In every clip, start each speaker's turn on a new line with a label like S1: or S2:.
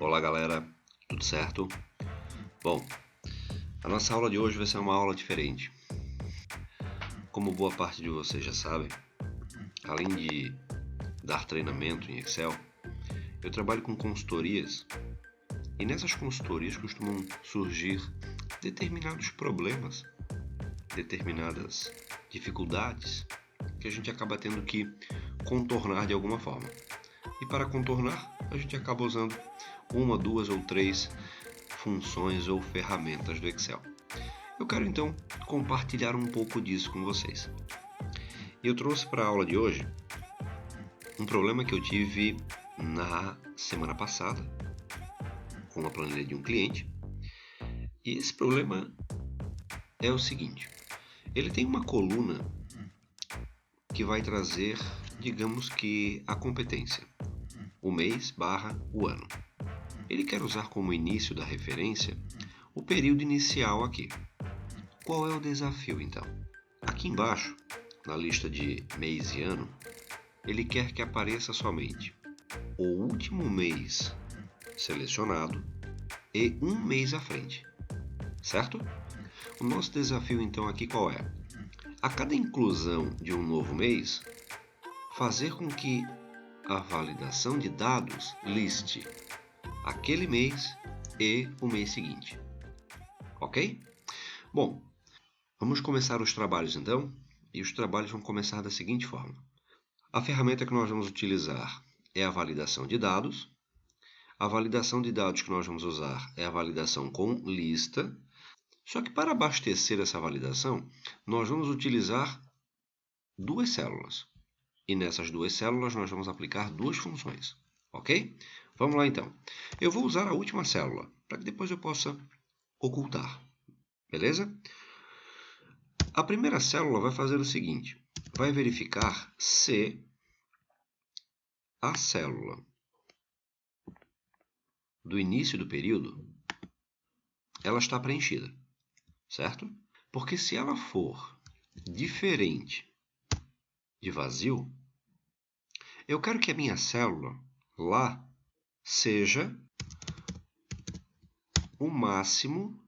S1: Olá galera, tudo certo? Bom, a nossa aula de hoje vai ser uma aula diferente. Como boa parte de vocês já sabem, além de dar treinamento em Excel, eu trabalho com consultorias e nessas consultorias costumam surgir determinados problemas, determinadas dificuldades que a gente acaba tendo que contornar de alguma forma. E para contornar, a gente acaba usando uma, duas ou três funções ou ferramentas do Excel. Eu quero então compartilhar um pouco disso com vocês. Eu trouxe para a aula de hoje um problema que eu tive na semana passada com a planilha de um cliente. E esse problema é o seguinte: ele tem uma coluna que vai trazer, digamos que, a competência, o mês barra o ano. Ele quer usar como início da referência o período inicial aqui. Qual é o desafio então? Aqui embaixo, na lista de mês e ano, ele quer que apareça somente o último mês selecionado e um mês à frente, certo? O nosso desafio então aqui qual é? A cada inclusão de um novo mês, fazer com que a validação de dados liste aquele mês e o mês seguinte. Ok? Bom, vamos começar os trabalhos então, e os trabalhos vão começar da seguinte forma. A ferramenta que nós vamos utilizar é a validação de dados. A validação de dados que nós vamos usar é a validação com lista. Só que para abastecer essa validação, nós vamos utilizar duas células. E nessas duas células nós vamos aplicar duas funções. Ok? Vamos lá então. Eu vou usar a última célula, para que depois eu possa ocultar. Beleza? A primeira célula vai fazer o seguinte: vai verificar se a célula do início do período ela está preenchida, certo? Porque se ela for diferente de vazio, eu quero que a minha célula lá seja o máximo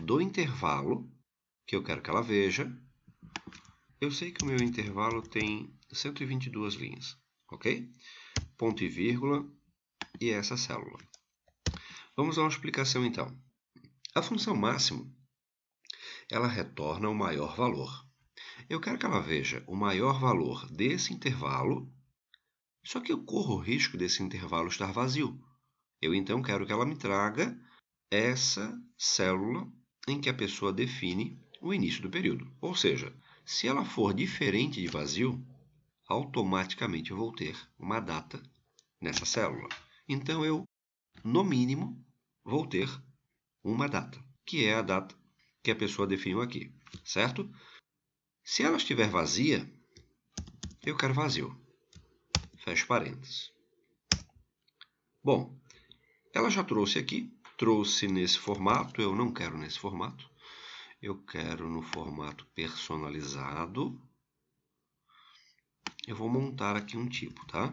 S1: do intervalo que eu quero que ela veja. Eu sei que o meu intervalo tem 122 linhas, ok? Ponto e vírgula e essa célula. Vamos a uma explicação então. A função máximo, ela retorna o maior valor. Eu quero que ela veja o maior valor desse intervalo, só que eu corro o risco desse intervalo estar vazio. Eu então quero que ela me traga essa célula em que a pessoa define o início do período. Ou seja, se ela for diferente de vazio, automaticamente eu vou ter uma data nessa célula. Então eu, no mínimo, vou ter uma data, que é a data que a pessoa definiu aqui, certo? Se ela estiver vazia, eu quero vazio. Fecho parênteses. Bom, ela já trouxe aqui, trouxe nesse formato, eu não quero nesse formato. Eu quero no formato personalizado. Eu vou montar aqui um tipo, tá?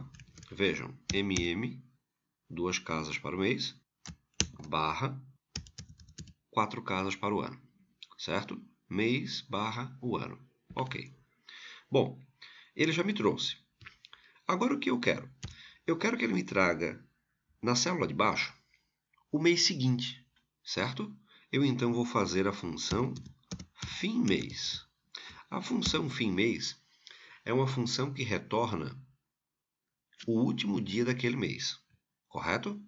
S1: Vejam, duas casas para o mês, barra, 4 casas para o ano, certo? Mês, barra, o ano. Ok. Bom, ele já me trouxe. Agora o que eu quero? Eu quero que ele me traga, na célula de baixo, o mês seguinte, certo? Eu então vou fazer a função fim mês. A função fim mês é uma função que retorna o último dia daquele mês, correto?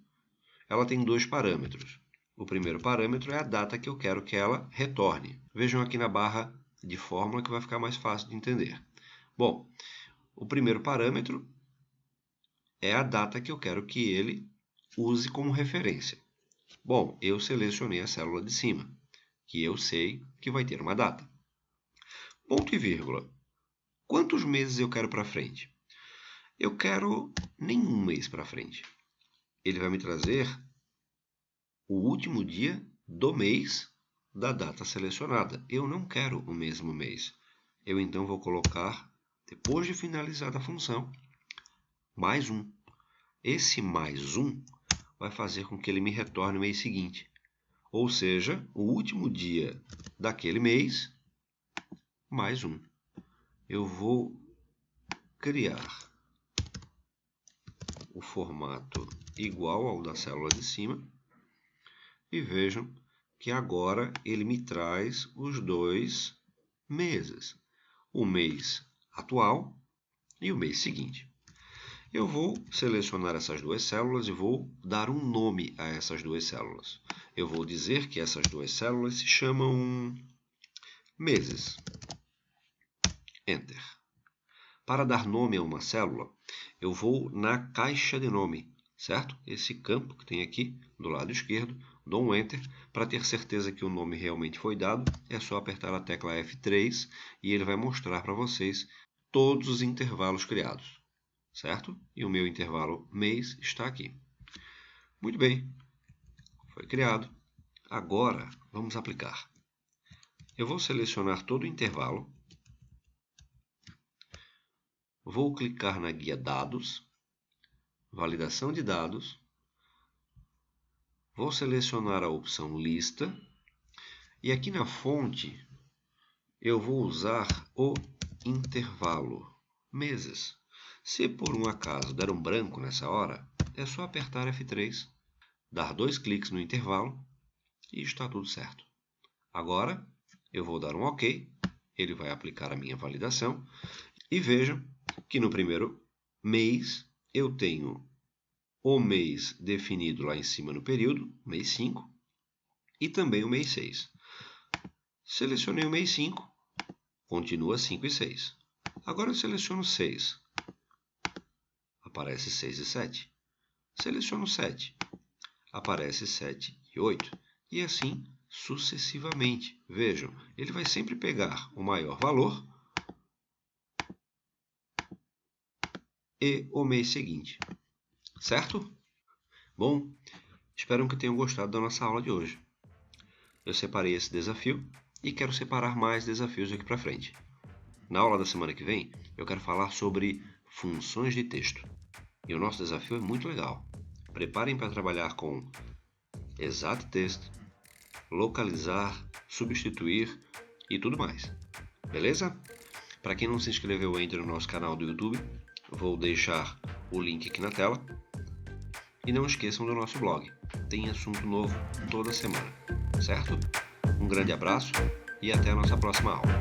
S1: Ela tem dois parâmetros. O primeiro parâmetro é a data que eu quero que ela retorne. Vejam aqui na barra de fórmula que vai ficar mais fácil de entender. Bom, o primeiro parâmetro é a data que eu quero que ele use como referência. Bom, eu selecionei a célula de cima, que eu sei que vai ter uma data. Ponto e vírgula. Quantos meses eu quero para frente? Eu quero nenhum mês para frente. Ele vai me trazer o último dia do mês da data selecionada. Eu não quero o mesmo mês. Eu então vou colocar, depois de finalizar a função, mais um. Esse mais um vai fazer com que ele me retorne o mês seguinte. Ou seja, o último dia daquele mês, mais um. Eu vou criar o formato igual ao da célula de cima. E vejam que agora ele me traz os dois meses. O mês atual e o mês seguinte. Eu vou selecionar essas duas células e vou dar um nome a essas duas células. Eu vou dizer que essas duas células se chamam meses. Enter. Para dar nome a uma célula, eu vou na caixa de nome, certo? Esse campo que tem aqui do lado esquerdo, dou um Enter. Para ter certeza que o nome realmente foi dado, é só apertar a tecla F3 e ele vai mostrar para vocês todos os intervalos criados, certo? E o meu intervalo mês está aqui. Muito bem, foi criado. Agora, vamos aplicar. Eu vou selecionar todo o intervalo. Vou clicar na guia Dados, Validação de dados. Vou selecionar a opção Lista. E aqui na fonte, eu vou usar o intervalo meses. Se por um acaso der um branco nessa hora, é só apertar F3, dar 2 cliques no intervalo e está tudo certo. Agora, eu vou dar um OK, ele vai aplicar a minha validação. E vejam que no primeiro mês eu tenho o mês definido lá em cima no período, mês 5, e também o mês 6. Selecionei o mês 5, continua 5 e 6. Agora eu seleciono 6, aparece 6 e 7. Seleciono 7, aparece 7 e 8. E assim sucessivamente. Vejam, ele vai sempre pegar o maior valor e o mês seguinte. Certo? Bom, espero que tenham gostado da nossa aula de hoje. Eu separei esse desafio e quero separar mais desafios aqui para frente. Na aula da semana que vem, eu quero falar sobre funções de texto. E o nosso desafio é muito legal. Preparem para trabalhar com ExactText, localizar, substituir e tudo mais. Beleza? Para quem não se inscreveu, entre no nosso canal do YouTube. Vou deixar o link aqui na tela. E não esqueçam do nosso blog. Tem assunto novo toda semana. Certo? Um grande abraço e até a nossa próxima aula.